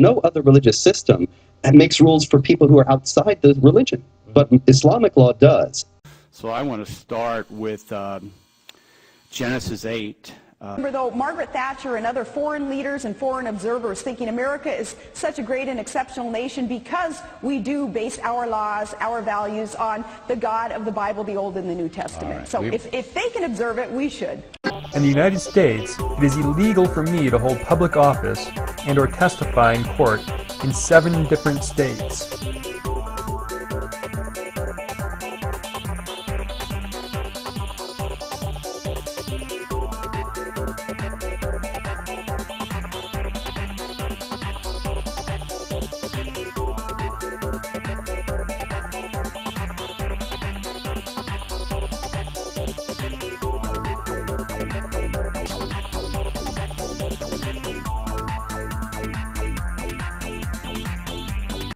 no other religious system makes rules for people who are outside the religion, but Islamic law does. So I want to start with Genesis 8. Remember, though, Margaret Thatcher and other foreign leaders and foreign observers thinking America is such a great and exceptional nation because we do base our laws, our values on the God of the Bible, the Old and the New Testament. Right. So if they can observe it, we should. In the United States, it is illegal for me to hold public office and or testify in court in 7 different states.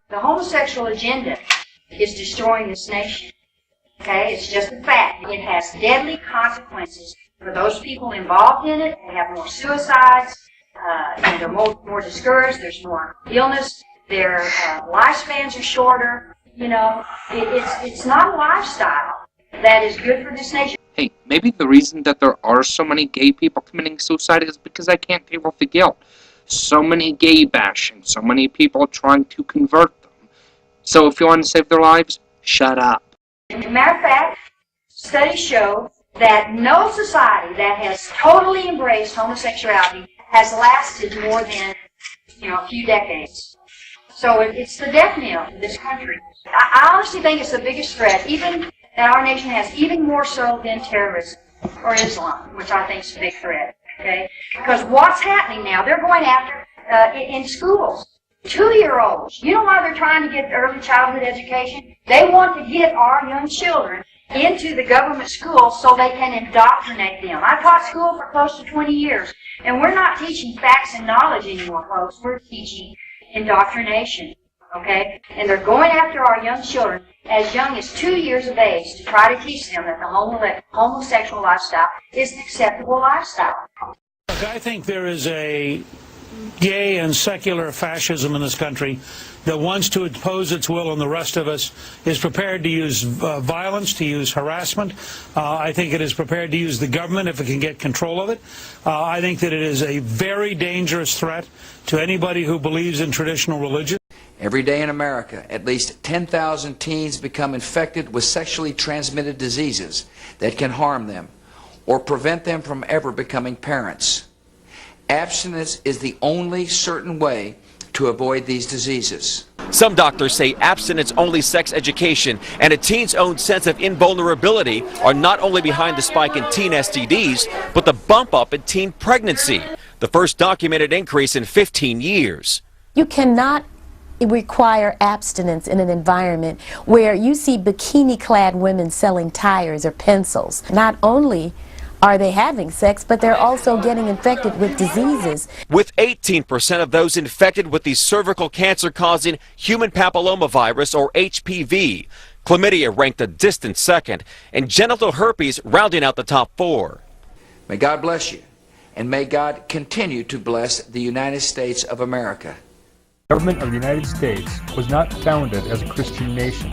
The homosexual agenda is destroying this nation. Okay, it's just a fact. It has deadly consequences for those people involved in it. They have more suicides, and they're more discouraged. There's more illness. Their lifespans are shorter. You know, it's not a lifestyle that is good for this nation. Hey, maybe the reason that there are so many gay people committing suicide is because I can't deal with the guilt. So many gay bashing, so many people trying to convert them. So if you want to save their lives, shut up. As a matter of fact, studies show that no society that has totally embraced homosexuality has lasted more than, a few decades. So it's the death knell for this country. I honestly think it's the biggest threat, even that our nation has, even more so than terrorism or Islam, which I think is a big threat. Okay, because what's happening now? They're going after in schools. 2-year-olds. You know why they're trying to get early childhood education? They want to get our young children into the government schools so they can indoctrinate them. I taught school for close to 20 years, and we're not teaching facts and knowledge anymore, folks. We're teaching indoctrination, okay? And they're going after our young children as young as 2 years of age to try to teach them that the homosexual lifestyle is an acceptable lifestyle. Look, I think there is a gay and secular fascism in this country that wants to impose its will on the rest of us, is prepared to use violence, to use harassment. I think it is prepared to use the government if it can get control of it. I think that it is a very dangerous threat to anybody who believes in traditional religion. Every day in America, at least 10,000 teens become infected with sexually transmitted diseases that can harm them or prevent them from ever becoming parents. Abstinence is the only certain way to avoid these diseases. Some doctors say abstinence-only sex education and a teen's own sense of invulnerability are not only behind the spike in teen STDs, but the bump up in teen pregnancy, the first documented increase in 15 years. You cannot require abstinence in an environment where you see bikini-clad women selling tires or pencils. Not only are they having sex, but they're also getting infected with diseases. With 18% of those infected with the cervical cancer-causing human papillomavirus, or HPV, chlamydia ranked a distant second, and genital herpes rounding out the top 4. May God bless you, and may God continue to bless the United States of America. The government of the United States was not founded as a Christian nation,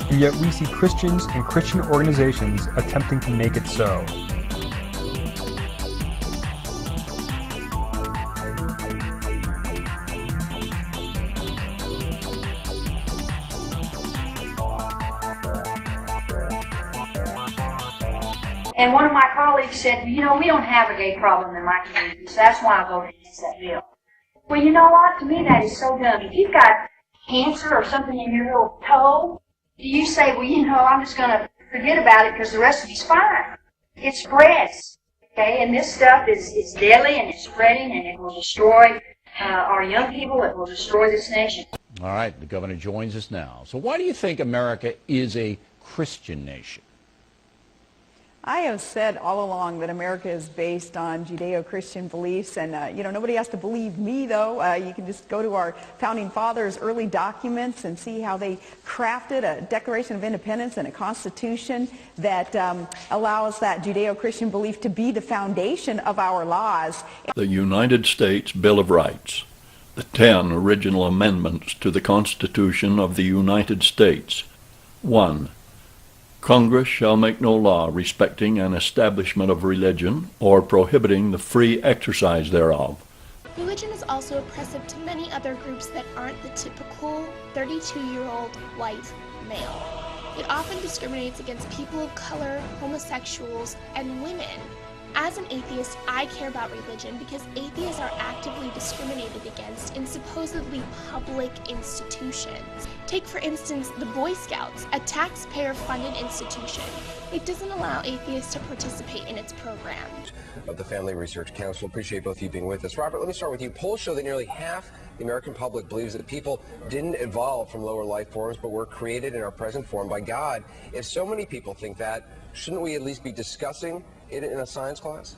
and yet we see Christians and Christian organizations attempting to make it so. And one of my colleagues said, we don't have a gay problem in my community, so that's why I voted against that bill. Well, you know what? To me, that is so dumb. If you've got cancer or something in your little toe, do you say, well, I'm just going to forget about it because the rest of me's fine? It spreads, okay? And this stuff is deadly, and it's spreading, and it will destroy our young people. It will destroy this nation. All right, the governor joins us now. So why do you think America is a Christian nation? I have said all along that America is based on Judeo-Christian beliefs, and nobody has to believe me, though. You can just go to our founding fathers' early documents and see how they crafted a Declaration of Independence and a Constitution that allows that Judeo-Christian belief to be the foundation of our laws. The United States Bill of Rights, the 10 original amendments to the Constitution of the United States. 1. Congress shall make no law respecting an establishment of religion or prohibiting the free exercise thereof. Religion is also oppressive to many other groups that aren't the typical 32-year-old white male. It often discriminates against people of color, homosexuals, and women. As an atheist, I care about religion because atheists are actively discriminated against in supposedly public institutions. Take, for instance, the Boy Scouts, a taxpayer-funded institution. It doesn't allow atheists to participate in its program. Of the Family Research Council. Appreciate both of you being with us. Robert, let me start with you. Polls show that nearly half the American public believes that people didn't evolve from lower life forms but were created in our present form by God. If so many people think that, shouldn't we at least be discussing it in a science class?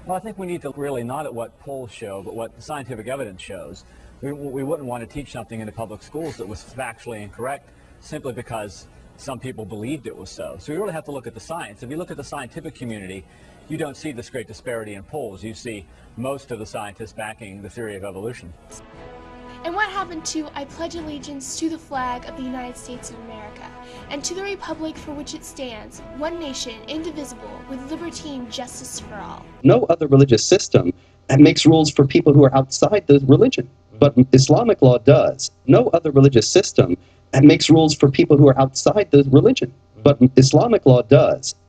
Well, I think we need to really not at what polls show, but what scientific evidence shows. We wouldn't want to teach something in the public schools that was factually incorrect simply because some people believed it was so. So we really have to look at the science. If you look at the scientific community, you don't see this great disparity in polls. You see most of the scientists backing the theory of evolution. And what happened to I pledge allegiance to the flag of the United States of America and to the republic for which it stands, one nation, indivisible, with liberty and justice for all. No other religious system makes rules for people who are outside the religion, but Islamic law does. No other religious system makes rules for people who are outside the religion, but Islamic law does.